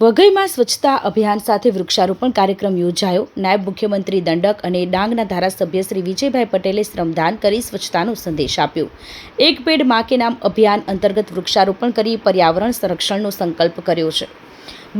વઘઈમાં સ્વચ્છતા અભિયાન સાથે વૃક્ષારોપણ કાર્યક્રમ યોજાયો। નાયબ મુખ્યમંત્રી દંડક અને ડાંગના ધારાસભ્ય શ્રી વિજયભાઈ પટેલે શ્રમદાન કરી સ્વચ્છતાનો સંદેશ આપ્યો। એક પેડ માં કે નામ અભિયાન અંતર્ગત વૃક્ષારોપણ કરી પર્યાવરણ સંરક્ષણનો સંકલ્પ કર્યો છે।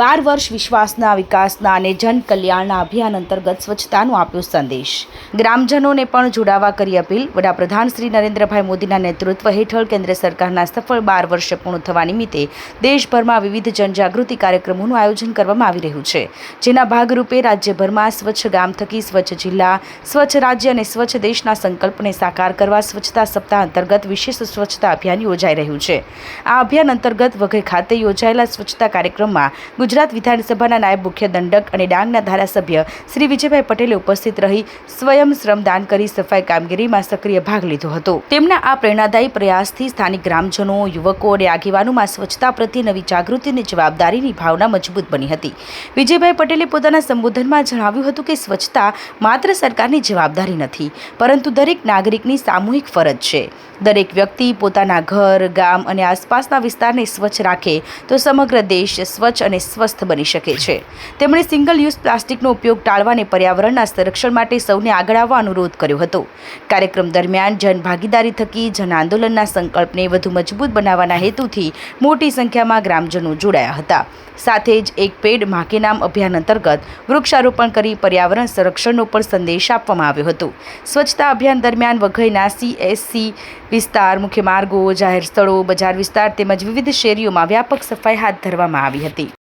12 વર્ષ વિશ્વાસના વિકાસના અને જન કલ્યાણના અભિયાન અંતર્ગત સ્વચ્છતાનો આપ્યો સંદેશ। ગ્રામજનોને પણ જોડાવા કરી અપીલ। વડાપ્રધાન શ્રી નરેન્દ્રભાઈ મોદીના નેતૃત્વ હેઠળ કેન્દ્ર સરકારના સફળ 12 વર્ષ પૂર્ણ થવા નિમિત્તે દેશભરમાં વિવિધ જનજાગૃતિ કાર્યક્રમોનું આયોજન કરવામાં આવી રહ્યું છે, જેના ભાગરૂપે રાજ્યભરમાં સ્વચ્છ ગામ થકી સ્વચ્છ જિલ્લા, સ્વચ્છ રાજ્ય અને સ્વચ્છ દેશના સંકલ્પને સાકાર કરવા સ્વચ્છતા સપ્તાહ અંતર્ગત વિશેષ સ્વચ્છતા અભિયાન યોજાઈ રહ્યું છે। આ અભિયાન અંતર્ગત વઘઈ ખાતે યોજાયેલા સ્વચ્છતા કાર્યક્રમમાં ગુજરાત વિધાનસભાના નાયબ મુખ્ય દંડક અને ડાંગના ધારાસભ્ય શ્રી વિજયભાઈ પટેલે ઉપસ્થિત રહી સ્વયં શ્રમદાન કરી સફાઈ કામગીરીમાં સક્રિય ભાગ લીધો હતો। તેમના આ પ્રેરણાદાયી પ્રયાસથી સ્થાનિક ગ્રામજનો, યુવકો અને આગેવાનોમાં સ્વચ્છતા પ્રત્યે નવી જાગૃતિ અને જવાબદારીની ભાવના મજબૂત બની હતી। વિજયભાઈ પટેલે પોતાના સંબોધનમાં જણાવ્યું હતું કે સ્વચ્છતા માત્ર સરકારની જવાબદારી નથી, પરંતુ દરેક નાગરિકની સામૂહિક ફરજ છે। દરેક વ્યક્તિ પોતાના ઘર, ગામ અને આસપાસના વિસ્તારને સ્વચ્છ રાખે તો સમગ્ર દેશ સ્વચ્છ અને સ્વસ્થ બની શકે છે। તેમણે સિંગલ યુઝ પ્લાસ્ટિકનો ઉપયોગ ટાળવા અને પર્યાવરણના સંરક્ષણ માટે સૌને આગળ આવવા અનુરોધ કર્યો હતો। કાર્યક્રમ દરમિયાન જનભાગીદારી થકી જન આંદોલનના સંકલ્પને વધુ મજબૂત બનાવવાના હેતુથી મોટી સંખ્યામાં ગ્રામજનો જોડાયા હતા। સાથે જ એક પેડ માં કે નામ અભિયાન અંતર્ગત વૃક્ષારોપણ કરી પર્યાવરણ સંરક્ષણનો પણ સંદેશ આપવામાં આવ્યો હતો। સ્વચ્છતા અભિયાન દરમિયાન વઘઈના CSC વિસ્તાર, મુખ્ય માર્ગો, જાહેર સ્થળો, બજાર વિસ્તાર તેમજ વિવિધ શેરીઓમાં વ્યાપક સફાઈ હાથ ધરવામાં આવી હતી।